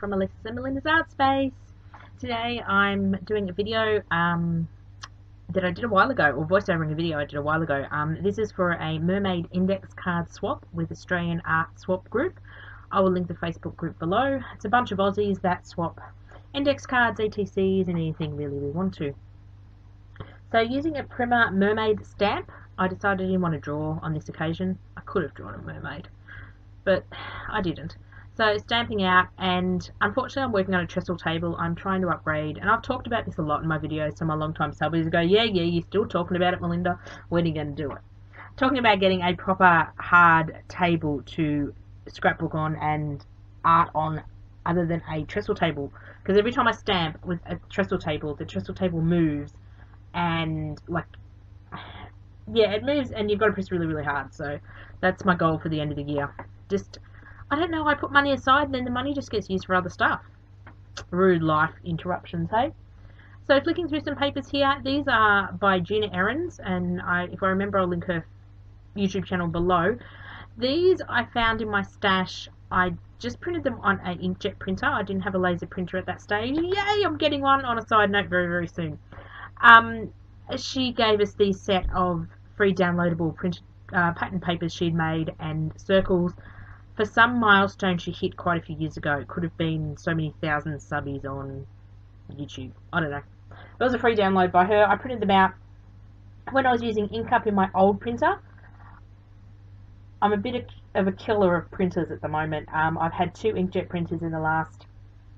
from Alexis and Melinda's Art Space. Today I'm doing a video that I did a while ago, or voiceovering a video I did a while ago. This is for a Mermaid index card swap with Australian Art Swap Group. I will link the Facebook group below. It's a bunch of Aussies that swap index cards, ETCs, and anything really we want to. So using a Primer Mermaid stamp, I decided I didn't want to draw on this occasion. I could have drawn a mermaid, but I didn't. So stamping out, and unfortunately I'm working on a trestle table. I'm trying to upgrade, and I've talked about this a lot in my videos, so my long time subbers go, yeah, you're still talking about it, Melinda. When are you going to do it? Talking about getting a proper hard table to scrapbook on and art on other than a trestle table, because every time I stamp with a trestle table, the trestle table moves, and yeah, it moves, and you've got to press really, really hard. So that's my goal for the end of the year. I don't know, I put money aside and then the money just gets used for other stuff. Rude life interruptions, hey? So flicking through some papers here. These are by Gina Ahrens, and if I remember, I'll link her YouTube channel below. These I found in my stash. I just printed them on an inkjet printer. I didn't have a laser printer at that stage. Yay, I'm getting one on a side note very, very soon. She gave us these set of free downloadable printed pattern papers she'd made and circles for some milestone she hit quite a few years ago. It could have been so many thousand subbies on YouTube. I don't know. It was a free download by her. I printed them out when I was using InkUp in my old printer. I'm a bit of a killer of printers at the moment. I've had 2 inkjet printers in the last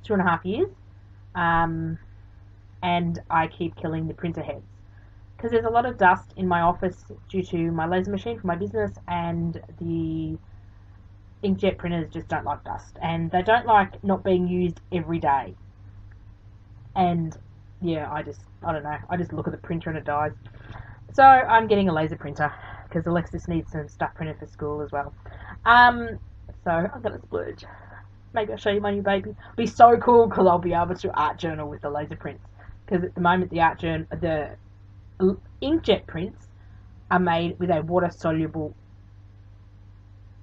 2.5 years, and I keep killing the printer heads because there's a lot of dust in my office due to my laser machine for my business, and the inkjet printers just don't like dust, and they don't like not being used every day. And yeah, I don't know, I just look at the printer and it dies. So I'm getting a laser printer because Alexis needs some stuff printed for school as well. So I'm gonna splurge. Maybe I'll show you my new baby. It'll be so cool because I'll be able to art journal with the laser prints, because at the moment the inkjet prints are made with a water soluble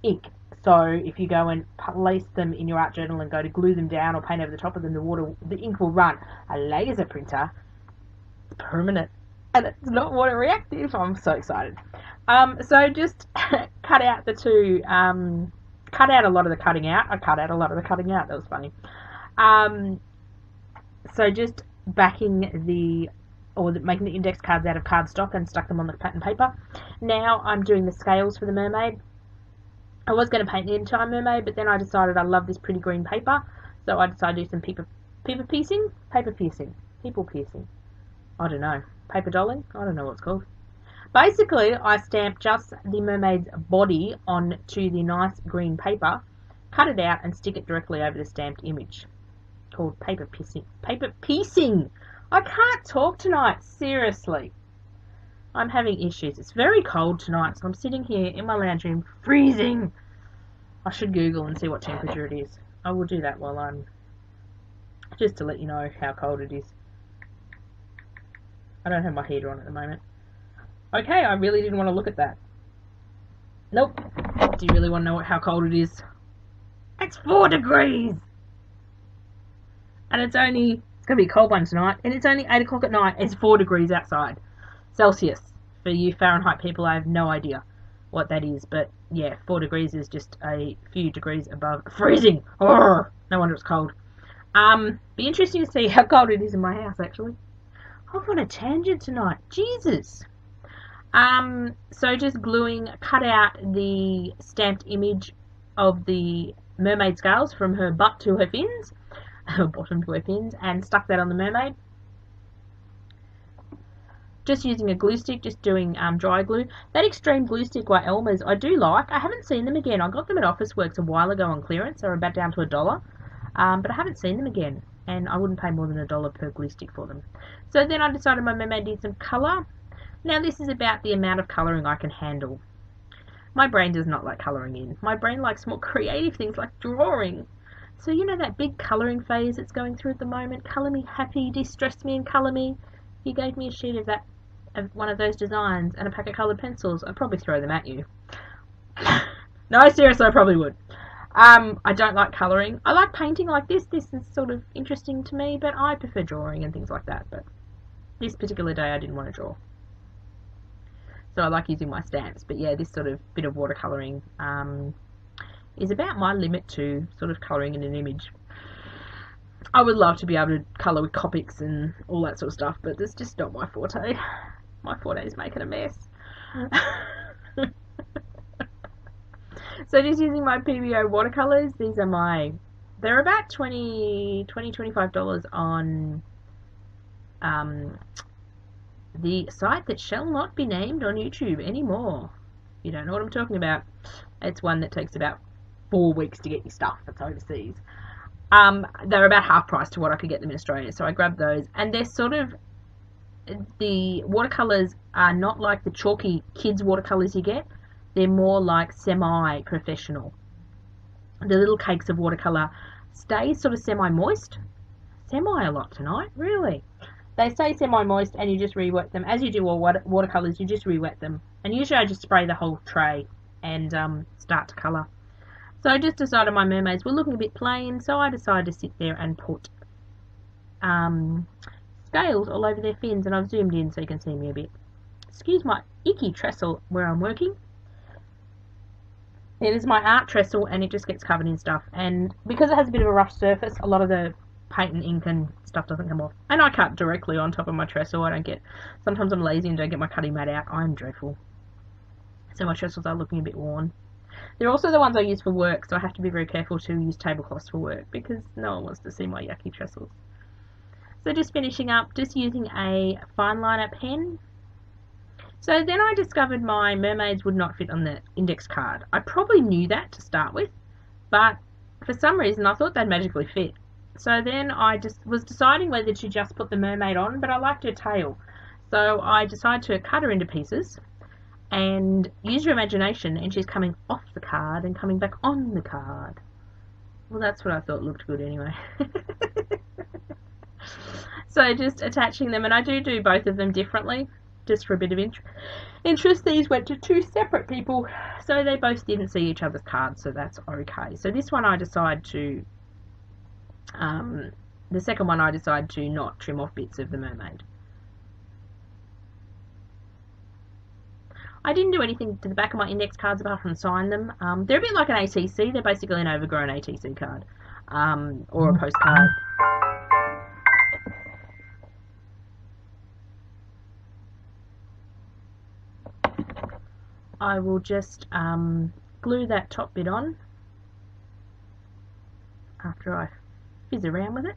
ink. So if you go and place them in your art journal and go to glue them down or paint over the top of them, the ink will run. A laser printer is permanent and it's not water reactive. I'm so excited. So just cut out the two, cut out a lot of the cutting out. I cut out a lot of the cutting out. That was funny. So just making the index cards out of cardstock and stuck them on the pattern paper. Now I'm doing the scales for the mermaid. I was going to paint the entire mermaid, but then I decided I love this pretty green paper, so I decided to do some people piercing, I don't know, paper dolling, I don't know what it's called. Basically, I stamped just the mermaid's body onto the nice green paper, cut it out and stick it directly over the stamped image, called paper piecing. I can't talk tonight, seriously. I'm having issues. It's very cold tonight, so I'm sitting here in my lounge room, freezing. I should Google and see what temperature it is. I will do that while I'm... just to let you know how cold it is. I don't have my heater on at the moment. Okay, I really didn't want to look at that. Nope. Do you really want to know how cold it is? It's 4 degrees! And it's going to be a cold one tonight, and it's only 8 o'clock at night. It's 4 degrees outside. Celsius. For you Fahrenheit people, I have no idea what that is, but yeah, 4 degrees is just a few degrees above freezing. Oh, no wonder it's cold. Be interesting to see how cold it is in my house, actually. I'm on a tangent tonight. Jesus. So just gluing, cut out the stamped image of the mermaid scales from her butt to her fins, her bottom to her fins, and stuck that on the mermaid. Just using a glue stick, just doing dry glue. That extreme glue stick by Elmer's I do like. I haven't seen them again. I got them at Officeworks a while ago on clearance. They're about down to $1. But I haven't seen them again, and I wouldn't pay more than $1 per glue stick for them. So then I decided my mermaid needs some colour. Now this is about the amount of colouring I can handle. My brain does not like colouring in. My brain likes more creative things like drawing. So you know that big colouring phase it's going through at the moment? Colour me happy, distress me and colour me. You gave me a sheet of one of those designs and a pack of coloured pencils. I'd probably throw them at you. No, seriously, I probably would. I don't like colouring. I like painting like this. This is sort of interesting to me, but I prefer drawing and things like that. But this particular day I didn't want to draw. So I like using my stamps. But yeah, this sort of bit of watercolouring is about my limit to sort of colouring in an image. I would love to be able to colour with Copics and all that sort of stuff, but that's just not my forte. My forte is making a mess. So just using my PBO watercolours, these are they're about $25 on the site that shall not be named on YouTube anymore. You don't know what I'm talking about. It's one that takes about 4 weeks to get your stuff. It's overseas. They're about half price to what I could get them in Australia, so I grabbed those, and they're sort of, the watercolours are not like the chalky kids watercolours you get. They're more like semi-professional. The little cakes of watercolour stay sort of semi-moist. Semi a lot tonight, really. They stay semi-moist, and you just re-wet them. As you do all watercolours, you just re-wet them. And usually I just spray the whole tray and start to colour. So I just decided my mermaids were looking a bit plain, so I decided to sit there and put scales all over their fins, and I've zoomed in so you can see me a bit. Excuse my icky trestle where I'm working. It is my art trestle, and it just gets covered in stuff, and because it has a bit of a rough surface, a lot of the paint and ink and stuff doesn't come off. And I cut directly on top of my trestle. Sometimes I'm lazy and don't get my cutting mat out. I'm dreadful. So my trestles are looking a bit worn. They're also the ones I use for work, so I have to be very careful to use tablecloths for work because no one wants to see my yucky trestles. So just finishing up, just using a fine liner pen. So then I discovered my mermaids would not fit on the index card. I probably knew that to start with, but for some reason I thought they'd magically fit. So then I just was deciding whether to just put the mermaid on, but I liked her tail. So I decided to cut her into pieces and use your imagination, and she's coming off the card and coming back on the card. Well, that's what I thought looked good anyway. So just attaching them, and I do both of them differently, just for a bit of interest. These went to 2 separate people, so they both didn't see each other's cards, so that's okay. So this one I decided to, the second one I decided to not trim off bits of the mermaid. I didn't do anything to the back of my index cards apart from sign them. They're a bit like an ATC. They're basically an overgrown ATC card, or a postcard. I will just glue that top bit on after I fizz around with it.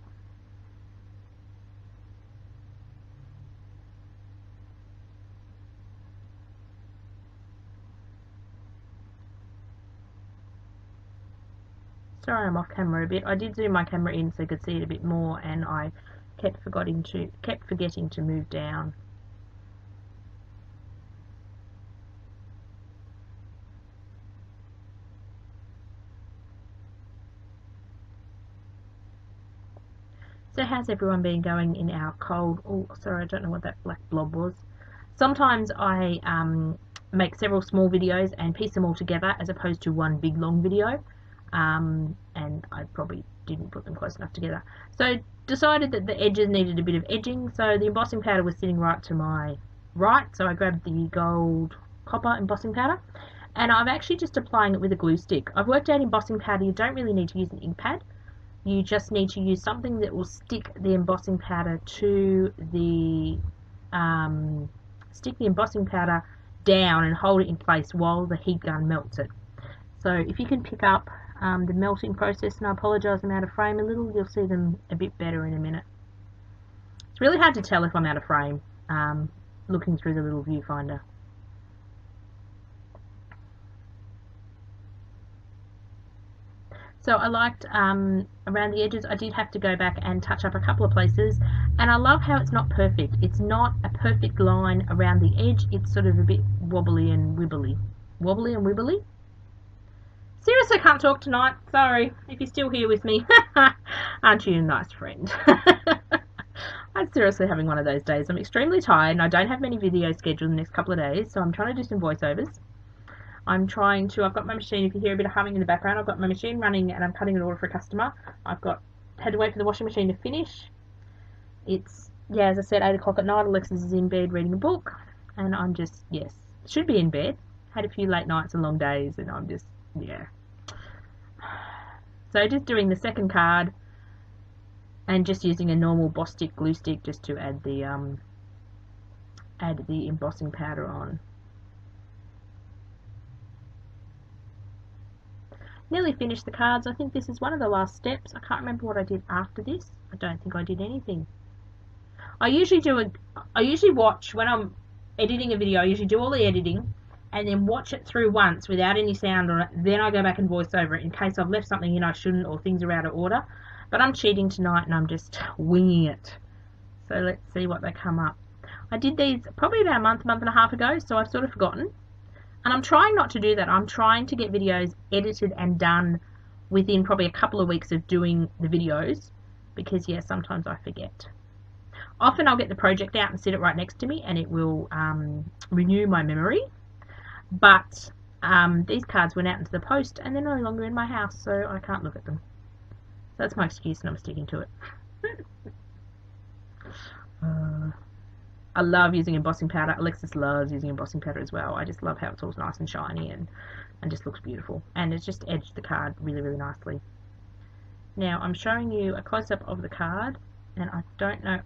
Sorry I'm off camera a bit. I did zoom my camera in so you could see it a bit more, and I kept forgetting to move down. So how's everyone been going in our cold? Oh, sorry, I don't know what that black blob was. Sometimes I make several small videos and piece them all together as opposed to one big long video. And I probably didn't put them close enough together. So decided that the edges needed a bit of edging. So the embossing powder was sitting right to my right. So I grabbed the gold copper embossing powder. And I'm actually just applying it with a glue stick. I've worked out embossing powder, you don't really need to use an ink pad. You just need to use something that will stick the embossing powder to the, stick the embossing powder down and hold it in place while the heat gun melts it. So if you can pick up the melting process, and I apologise I'm out of frame a little, you'll see them a bit better in a minute. It's really hard to tell if I'm out of frame looking through the little viewfinder. So I liked around the edges, I did have to go back and touch up a couple of places, and I love how it's not perfect. It's not a perfect line around the edge, it's sort of a bit wobbly and wibbly. Wobbly and wibbly? Seriously, can't talk tonight. Sorry, if you're still here with me. Aren't you a nice friend? I'm seriously having one of those days. I'm extremely tired and I don't have many videos scheduled in the next couple of days, so I'm trying to do some voiceovers. I'm trying to, I've got my machine, if you hear a bit of humming in the background, I've got my machine running and I'm cutting an order for a customer. Had to wait for the washing machine to finish. It's, yeah, as I said, 8 o'clock at night. Alexis is in bed reading a book, and I'm just, yes, should be in bed. Had a few late nights and long days, and I'm just, yeah. So just doing the second card, and just using a normal boss stick, glue stick, just to add the embossing powder on. Nearly finished the cards. I think this is one of the last steps. I can't remember what I did after this. I don't think I did anything. I usually watch, when I'm editing a video, I usually do all the editing and then watch it through once without any sound on it. Then I go back and voice over it in case I've left something in I shouldn't, or things are out of order. But I'm cheating tonight and I'm just winging it. So let's see what they come up. I did these probably about a month and a half ago, so I've sort of forgotten. And I'm trying not to do that. I'm trying to get videos edited and done within probably a couple of weeks of doing the videos, because, yeah, sometimes I forget. Often I'll get the project out and sit it right next to me and it will renew my memory. But these cards went out into the post and they're no longer in my house, so I can't look at them. So that's my excuse and I'm sticking to it. I love using embossing powder. Alexis loves using embossing powder as well. I just love how it's all nice and shiny and just looks beautiful. And it's just edged the card really, really nicely. Now I'm showing you a close-up of the card. And I don't know.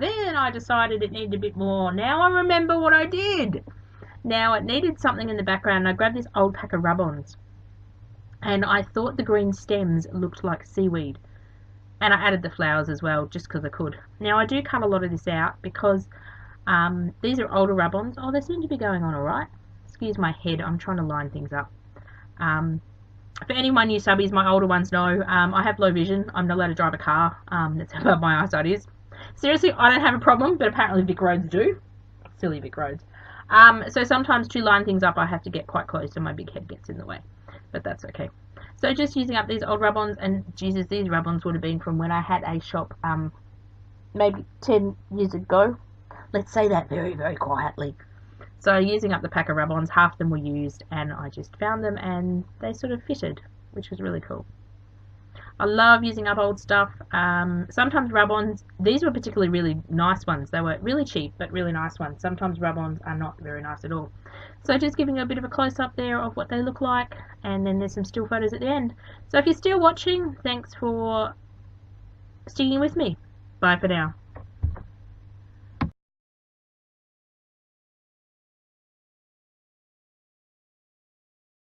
Then I decided it needed a bit more. Now I remember what I did. Now it needed something in the background. And I grabbed this old pack of rub-ons. And I thought the green stems looked like seaweed. And I added the flowers as well, just because I could. Now I do cut a lot of this out because these are older rub-ons. Oh, they seem to be going on alright. Excuse my head. I'm trying to line things up. For any of my new subbies, my older ones know, I have low vision. I'm not allowed to drive a car. That's how bad my eyesight is. Seriously, I don't have a problem, but apparently Vic roads do. Silly Vic roads. So sometimes to line things up, I have to get quite close and my big head gets in the way. But that's okay. So just using up these old rub-ons, and Jesus, these rub-ons would have been from when I had a shop maybe 10 years ago. Let's say that very, very quietly. So using up the pack of rub-ons, half of them were used, and I just found them and they sort of fitted, which was really cool. I love using up old stuff. Sometimes rub-ons, these were particularly really nice ones. They were really cheap, but really nice ones. Sometimes rub-ons are not very nice at all. So just giving a bit of a close-up there of what they look like, and then there's some still photos at the end. So if you're still watching, thanks for sticking with me. Bye for now.